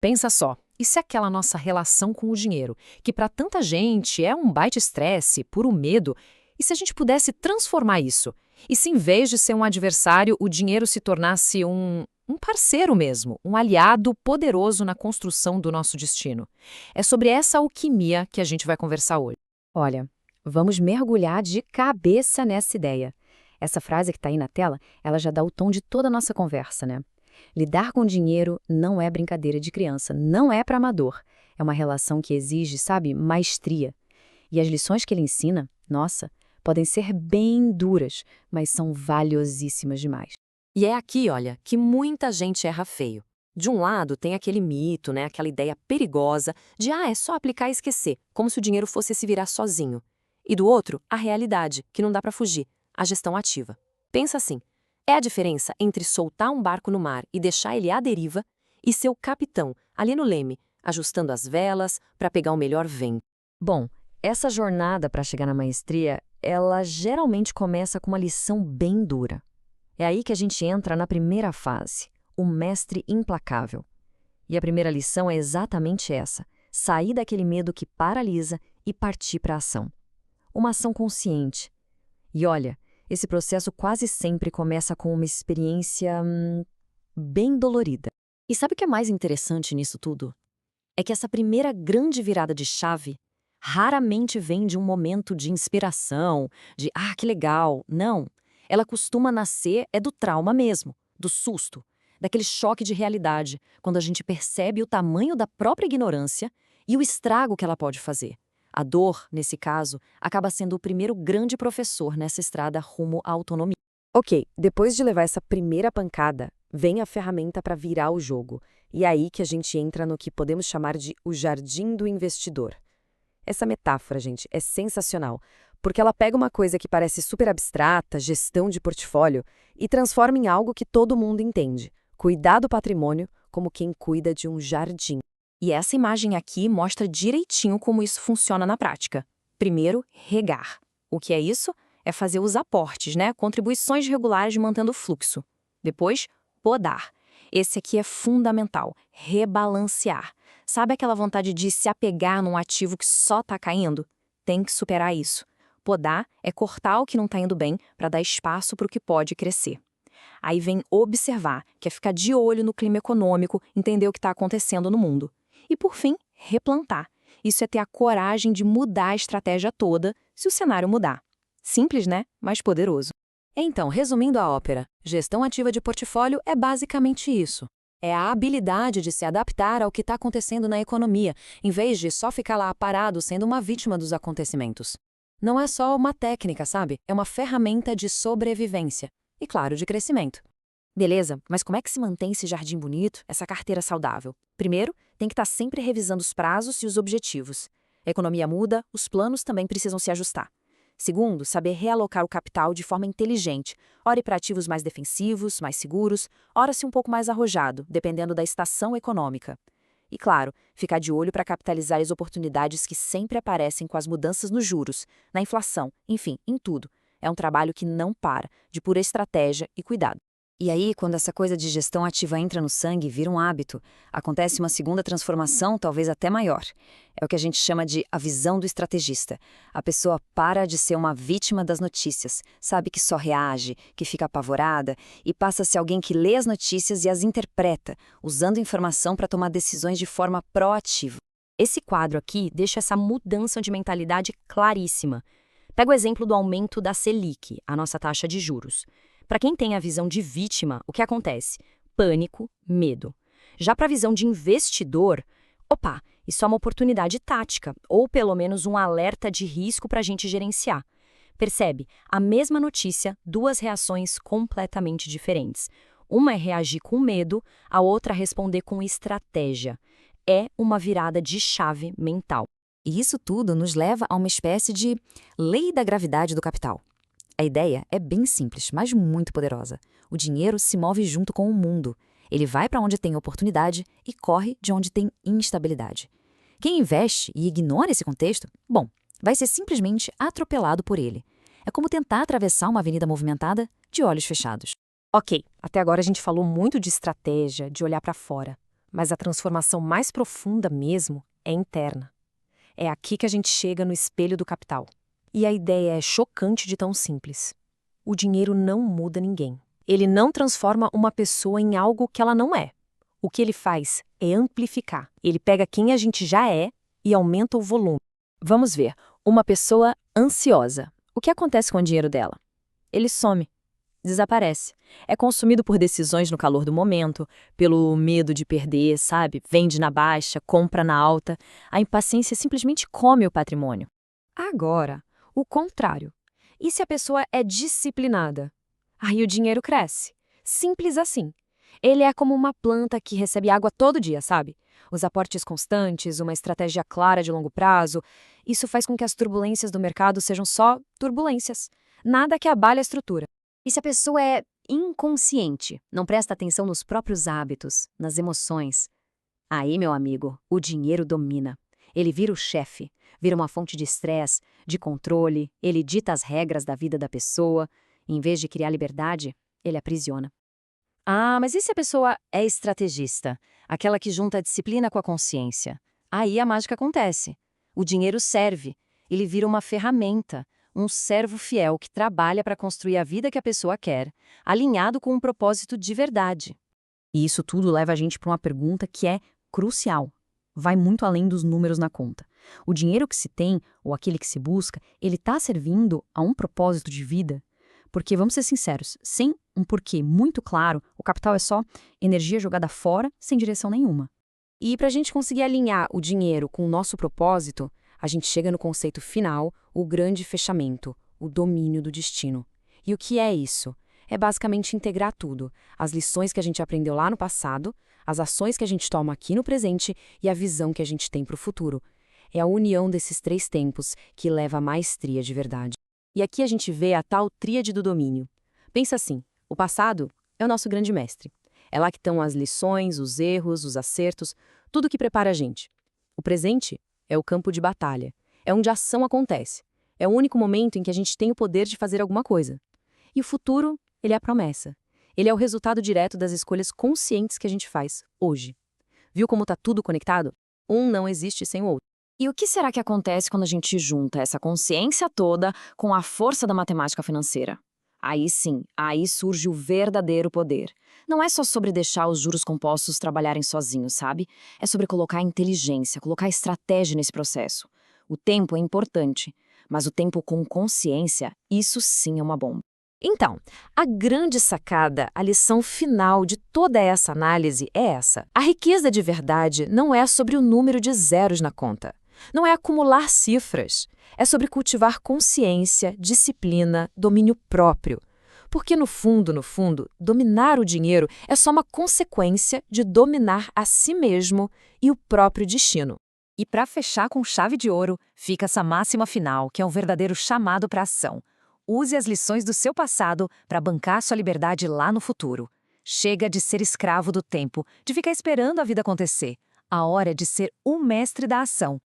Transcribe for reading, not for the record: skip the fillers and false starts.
Pensa só, e se aquela nossa relação com o dinheiro, que para tanta gente é um baita estresse, puro medo, e se a gente pudesse transformar isso? E se em vez de ser um adversário, o dinheiro se tornasse um parceiro mesmo, um aliado poderoso na construção do nosso destino? É sobre essa alquimia que a gente vai conversar hoje. Olha, vamos mergulhar de cabeça nessa ideia. Essa frase que está aí na tela, ela já dá o tom de toda a nossa conversa, né? Lidar com dinheiro não é brincadeira de criança, não é para amador. É uma relação que exige, sabe, maestria. E as lições que ele ensina, nossa, podem ser bem duras, mas são valiosíssimas demais. E é aqui, olha, que muita gente erra feio. De um lado, tem aquele mito, né, aquela ideia perigosa de é só aplicar e esquecer, como se o dinheiro fosse se virar sozinho. E do outro, a realidade, que não dá para fugir, a gestão ativa. Pensa assim, é a diferença entre soltar um barco no mar e deixar ele à deriva e ser o capitão, ali no leme, ajustando as velas para pegar o melhor vento. Bom, essa jornada para chegar na maestria, ela geralmente começa com uma lição bem dura. É aí que a gente entra na primeira fase, o mestre implacável. E a primeira lição é exatamente essa: sair daquele medo que paralisa e partir para a ação. Uma ação consciente. E olha, esse processo quase sempre começa com uma experiência bem dolorida. E sabe o que é mais interessante nisso tudo? É que essa primeira grande virada de chave raramente vem de um momento de inspiração, de que legal. Não. Ela costuma nascer do trauma mesmo, do susto, daquele choque de realidade, quando a gente percebe o tamanho da própria ignorância e o estrago que ela pode fazer. A dor, nesse caso, acaba sendo o primeiro grande professor nessa estrada rumo à autonomia. Ok, depois de levar essa primeira pancada, vem a ferramenta para virar o jogo. E é aí que a gente entra no que podemos chamar de o jardim do investidor. Essa metáfora, gente, é sensacional, porque ela pega uma coisa que parece super abstrata, gestão de portfólio, e transforma em algo que todo mundo entende: cuidar do patrimônio como quem cuida de um jardim. E essa imagem aqui mostra direitinho como isso funciona na prática. Primeiro, regar. O que é isso? É fazer os aportes, né? Contribuições regulares mantendo o fluxo. Depois, podar. Esse aqui é fundamental, rebalancear. Sabe aquela vontade de se apegar num ativo que só está caindo? Tem que superar isso. Podar é cortar o que não está indo bem para dar espaço para o que pode crescer. Aí vem observar, que é ficar de olho no clima econômico, entender o que está acontecendo no mundo. E por fim, replantar. Isso é ter a coragem de mudar a estratégia toda se o cenário mudar. Simples, né? Mas poderoso. Então, resumindo a ópera, gestão ativa de portfólio é basicamente isso. É a habilidade de se adaptar ao que está acontecendo na economia, em vez de só ficar lá parado sendo uma vítima dos acontecimentos. Não é só uma técnica, sabe? É uma ferramenta de sobrevivência. E, claro, de crescimento. Beleza, mas como é que se mantém esse jardim bonito, essa carteira saudável? Primeiro, tem que estar sempre revisando os prazos e os objetivos. A economia muda, os planos também precisam se ajustar. Segundo, saber realocar o capital de forma inteligente. Ora para ativos mais defensivos, mais seguros, ora-se um pouco mais arrojado, dependendo da estação econômica. E claro, ficar de olho para capitalizar as oportunidades que sempre aparecem com as mudanças nos juros, na inflação, enfim, em tudo. É um trabalho que não para, de pura estratégia e cuidado. E aí, quando essa coisa de gestão ativa entra no sangue e vira um hábito, acontece uma segunda transformação, talvez até maior. É o que a gente chama de a visão do estrategista. A pessoa para de ser uma vítima das notícias, sabe que só reage, que fica apavorada, e passa a ser alguém que lê as notícias e as interpreta, usando informação para tomar decisões de forma proativa. Esse quadro aqui deixa essa mudança de mentalidade claríssima. Pega o exemplo do aumento da Selic, a nossa taxa de juros. Para quem tem a visão de vítima, o que acontece? Pânico, medo. Já para a visão de investidor, isso é uma oportunidade tática, ou pelo menos um alerta de risco para a gente gerenciar. Percebe? A mesma notícia, duas reações completamente diferentes. Uma é reagir com medo, a outra responder com estratégia. É uma virada de chave mental. E isso tudo nos leva a uma espécie de lei da gravidade do capital. A ideia é bem simples, mas muito poderosa. O dinheiro se move junto com o mundo. Ele vai para onde tem oportunidade e corre de onde tem instabilidade. Quem investe e ignora esse contexto, vai ser simplesmente atropelado por ele. É como tentar atravessar uma avenida movimentada de olhos fechados. Ok, até agora a gente falou muito de estratégia, de olhar para fora. Mas a transformação mais profunda mesmo é interna. É aqui que a gente chega no espelho do capital. E a ideia é chocante de tão simples. O dinheiro não muda ninguém. Ele não transforma uma pessoa em algo que ela não é. O que ele faz é amplificar. Ele pega quem a gente já é e aumenta o volume. Vamos ver. Uma pessoa ansiosa. O que acontece com o dinheiro dela? Ele some. Desaparece. É consumido por decisões no calor do momento, pelo medo de perder, sabe? Vende na baixa, compra na alta. A impaciência simplesmente come o patrimônio. Agora, o contrário. E se a pessoa é disciplinada? Aí o dinheiro cresce. Simples assim. Ele é como uma planta que recebe água todo dia, sabe? Os aportes constantes, uma estratégia clara de longo prazo. Isso faz com que as turbulências do mercado sejam só turbulências. Nada que abale a estrutura. E se a pessoa é inconsciente, não presta atenção nos próprios hábitos, nas emoções? Aí, meu amigo, o dinheiro domina. Ele vira o chefe, vira uma fonte de estresse, de controle, ele dita as regras da vida da pessoa. Em vez de criar liberdade, ele aprisiona. Ah, mas e se a pessoa é estrategista? Aquela que junta a disciplina com a consciência? Aí a mágica acontece. O dinheiro serve. Ele vira uma ferramenta, um servo fiel que trabalha para construir a vida que a pessoa quer, alinhado com um propósito de verdade. E isso tudo leva a gente para uma pergunta que é crucial. Vai muito além dos números na conta. O dinheiro que se tem, ou aquele que se busca, ele está servindo a um propósito de vida? Porque, vamos ser sinceros, sem um porquê muito claro, o capital é só energia jogada fora, sem direção nenhuma. E para a gente conseguir alinhar o dinheiro com o nosso propósito, a gente chega no conceito final, o grande fechamento, o domínio do destino. E o que é isso? É basicamente integrar tudo, as lições que a gente aprendeu lá no passado, as ações que a gente toma aqui no presente e a visão que a gente tem para o futuro. É a união desses três tempos que leva à maestria de verdade. E aqui a gente vê a tal tríade do domínio. Pensa assim, o passado é o nosso grande mestre. É lá que estão as lições, os erros, os acertos, tudo que prepara a gente. O presente é o campo de batalha, é onde a ação acontece. É o único momento em que a gente tem o poder de fazer alguma coisa. E o futuro, ele é a promessa. Ele é o resultado direto das escolhas conscientes que a gente faz hoje. Viu como está tudo conectado? Um não existe sem o outro. E o que será que acontece quando a gente junta essa consciência toda com a força da matemática financeira? Aí sim, aí surge o verdadeiro poder. Não é só sobre deixar os juros compostos trabalharem sozinhos, sabe? É sobre colocar inteligência, colocar estratégia nesse processo. O tempo é importante, mas o tempo com consciência, isso sim é uma bomba. Então, a grande sacada, a lição final de toda essa análise é essa. A riqueza de verdade não é sobre o número de zeros na conta. Não é acumular cifras. É sobre cultivar consciência, disciplina, domínio próprio. Porque, no fundo, dominar o dinheiro é só uma consequência de dominar a si mesmo e o próprio destino. E para fechar com chave de ouro, fica essa máxima final, que é um verdadeiro chamado para ação. Use as lições do seu passado para bancar sua liberdade lá no futuro. Chega de ser escravo do tempo, de ficar esperando a vida acontecer. A hora é de ser o mestre da ação.